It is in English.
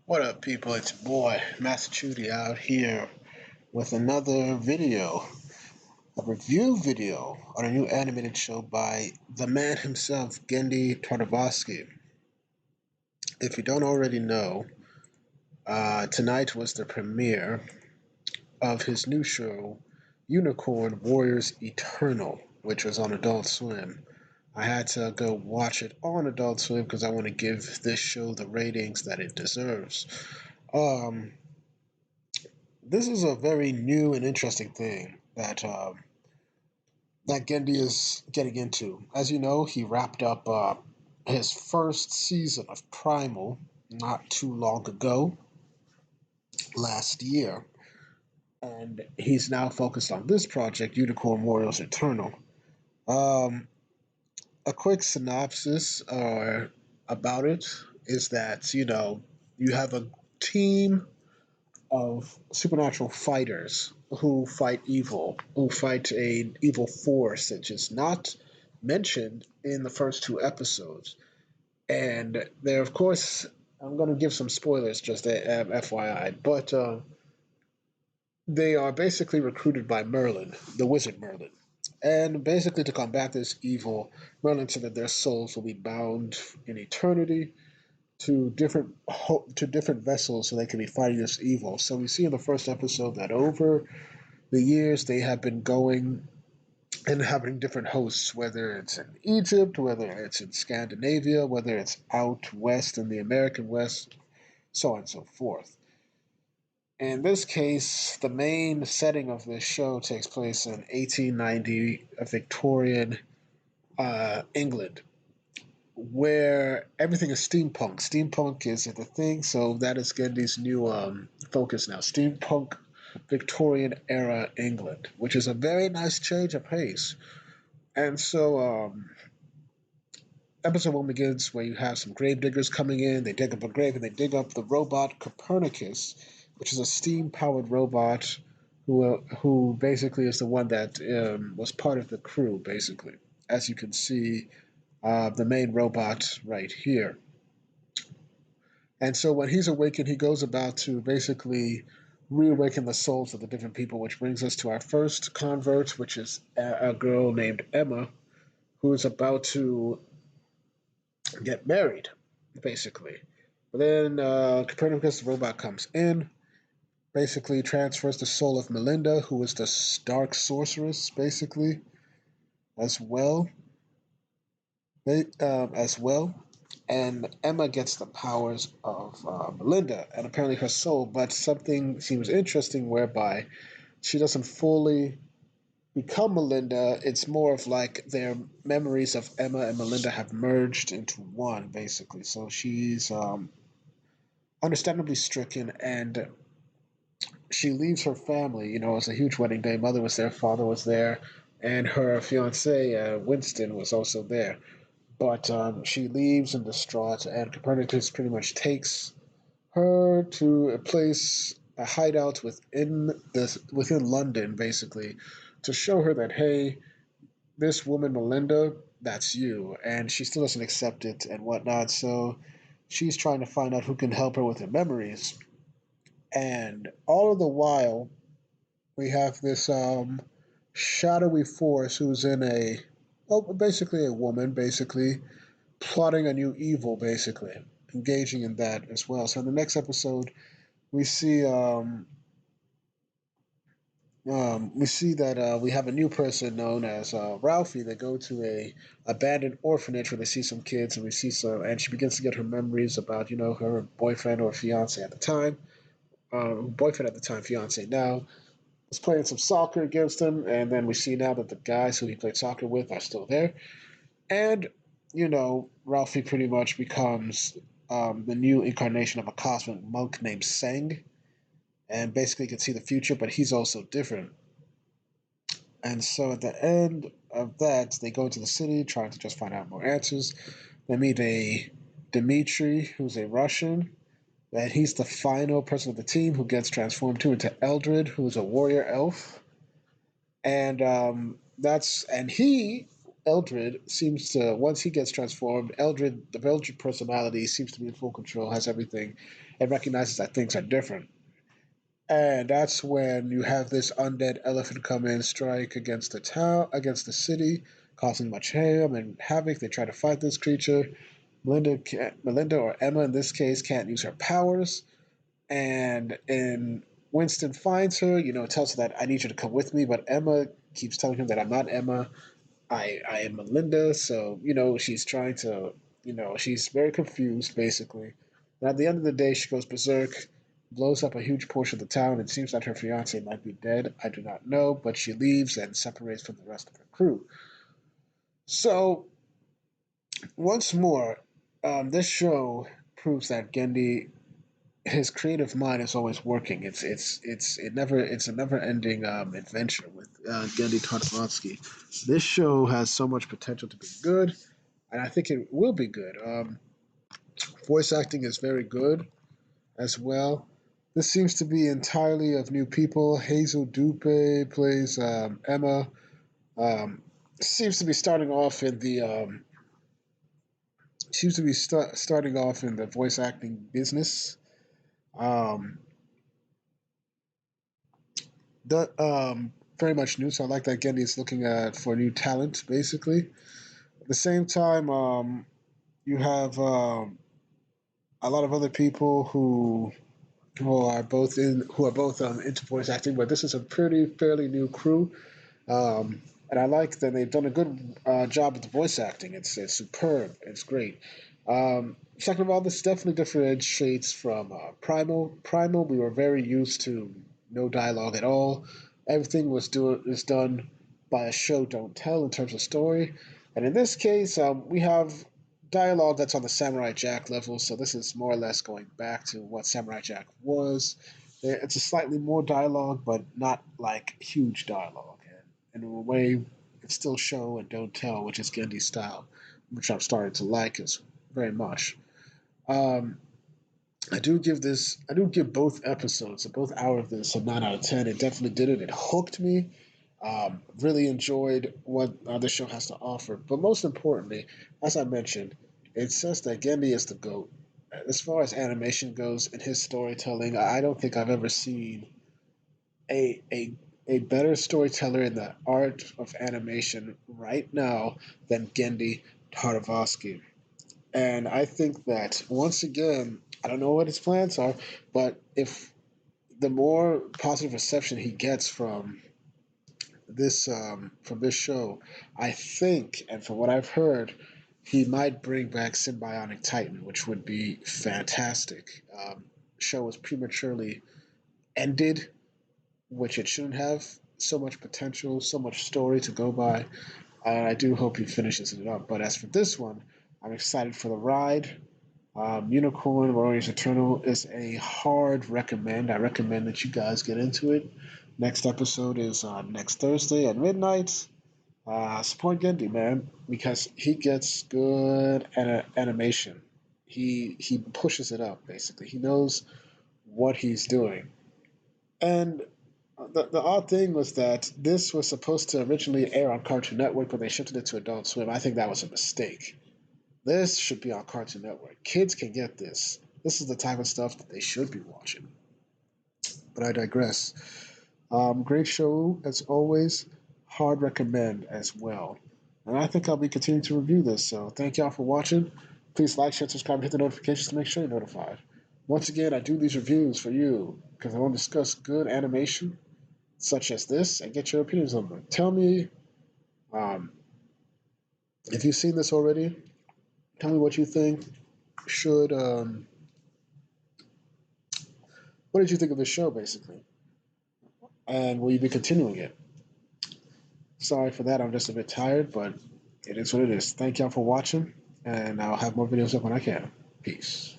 What up, people? It's your boy, Massachusetts, out here with another video, a review video on a new animated show by the man himself, Genndy Tartovosky. If you don't already know, tonight was the premiere of his new show, Unicorn Warriors Eternal, which was on Adult Swim. I had to go watch it on Adult Swim because I want to give this show the ratings that it deserves. Um, this is a very new and interesting thing that Genndy is getting into. As you know, he wrapped up his first season of Primal not too long ago, last year, and he's now focused on this project, Unicorn Warriors Eternal. Um, a quick synopsis about it is that you have a team of supernatural fighters who fight evil, who fight a evil force that is not mentioned in the first two episodes. And they're, of course, I'm going to give some spoilers, just FYI, but they are basically recruited by Merlin, the wizard Merlin. And basically, to combat this evil, Merlin said that their souls will be bound in eternity to different vessels so they can be fighting this evil. So we see in the first episode that over the years they have been going and having different hosts, whether it's in Egypt, whether it's in Scandinavia, whether it's out west in the American West, so on and so forth. In this case, the main setting of this show takes place in 1890 Victorian England, where everything is steampunk. Steampunk is the thing, so that is Gendy's new focus now. Steampunk Victorian era England, which is a very nice change of pace. And so, episode one begins where you have some grave diggers coming in. They dig up a grave and they dig up the robot Copernicus, which is a steam powered robot who basically is the one that was part of the crew, basically. As you can see, the main robot right here. And so when he's awakened, he goes about to basically reawaken the souls of the different people, which brings us to our first convert, which is a girl named Emma, who is about to get married, basically. But then Copernicus, the robot, comes in, basically transfers the soul of Melinda, who is the dark sorceress, basically, as well. As well. And Emma gets the powers of Melinda and apparently her soul, but something seems interesting whereby she doesn't fully become Melinda. It's more of like their memories of Emma and Melinda have merged into one, basically. So she's understandably stricken, and she leaves her family. It's a huge wedding day. Mother was there, father was there, and her fiance, Winston, was also there. But she leaves in distraught, and Copernicus pretty much takes her to a hideout within London, basically, to show her that, hey, this woman Melinda, that's you, and she still doesn't accept it and whatnot. So she's trying to find out who can help her with her memories, and all of the while we have this shadowy force who's basically a woman, basically plotting a new evil, basically engaging in that as well. So in the next episode, we see that we have a new person known as Ralphie. They go to a abandoned orphanage where they see some kids, and we see and she begins to get her memories about her boyfriend or fiance at the time, boyfriend at the time, fiance now. Was playing some soccer against him, and then we see now that the guys who he played soccer with are still there. And, Ralphie pretty much becomes the new incarnation of a cosmic monk named Seng, and basically can see the future, but he's also different. And so at the end of that, they go into the city trying to just find out more answers. They meet a Dmitri, who's a Russian, and he's the final person of the team who gets transformed into Eldred, who's a warrior elf. And he Eldred seems to, once he gets transformed, the Eldred personality seems to be in full control, has everything, and recognizes that things are different. And that's when you have this undead elephant come in, strike against the town, against the city, causing much harm and havoc. They try to fight this creature. Melinda or Emma in this case can't use her powers, and Winston finds her. Tells her that I need you to come with me, but Emma keeps telling him that I'm not Emma. I am Melinda. So she's trying to, she's very confused basically. And at the end of the day, she goes berserk, blows up a huge portion of the town. It seems that her fiance might be dead. I do not know, but she leaves and separates from the rest of her crew. So once more, this show proves that Genndy, his creative mind is always working. It's a never ending adventure with Genndy Tartovosky. This show has so much potential to be good, and I think it will be good. Voice acting is very good as well. This seems to be entirely of new people. Hazel Dupe plays Emma. Um, seems to be starting off in the starting off in the voice acting business. Um, Very much new. So I like that Gendy is looking at for new talent, basically. At the same time, you have a lot of other people who are both into voice acting, but this is a pretty fairly new crew. And I like that they've done a good job with the voice acting. It's superb. It's great. Second of all, this definitely differentiates from Primal. Primal, we were very used to no dialogue at all. Everything is done by a show don't tell in terms of story. And in this case, we have dialogue that's on the Samurai Jack level. So this is more or less going back to what Samurai Jack was. It's a slightly more dialogue, but not like huge dialogue. And in a way, it's still show and don't tell, which is Gendy's style, which I'm starting to like as very much. Um, I do give both episodes, both hour of this, a 9 out of 10. It definitely did it. It hooked me. Really enjoyed what this show has to offer. But most importantly, as I mentioned, it says that Gendy is the GOAT. As far as animation goes in his storytelling, I don't think I've ever seen a, a, a better storyteller in the art of animation right now than Genndy Tartovosky. And I think that once again, I don't know what his plans are, but if the more positive reception he gets from this show, I think, and from what I've heard, he might bring back Symbionic Titan, which would be fantastic. Show was prematurely ended, which it shouldn't have. So much potential, so much story to go by. I do hope he finishes it up. But as for this one, I'm excited for the ride. Unicorn Warriors Eternal is a hard recommend. I recommend that you guys get into it. Next episode is next Thursday at midnight. Support Gendy, man, because he gets good animation. He pushes it up basically. He knows what he's doing. And the odd thing was that this was supposed to originally air on Cartoon Network, but they shifted it to Adult Swim. I think that was a mistake. This should be on Cartoon Network. Kids can get this. This is the type of stuff that they should be watching. But I digress. Great show as always. Hard recommend as well. And I think I'll be continuing to review this. So thank y'all for watching. Please like, share, subscribe, and hit the notifications to make sure you're notified. Once again, I do these reviews for you because I want to discuss good animation such as this and get your opinions on them. Tell me um, if you've seen this already. Tell me what you think. Should What did you think of the show, basically? And will you be continuing it? Sorry for that. I'm just a bit tired, but it is what it is. Thank y'all for watching, and I'll have more videos up when I can. Peace.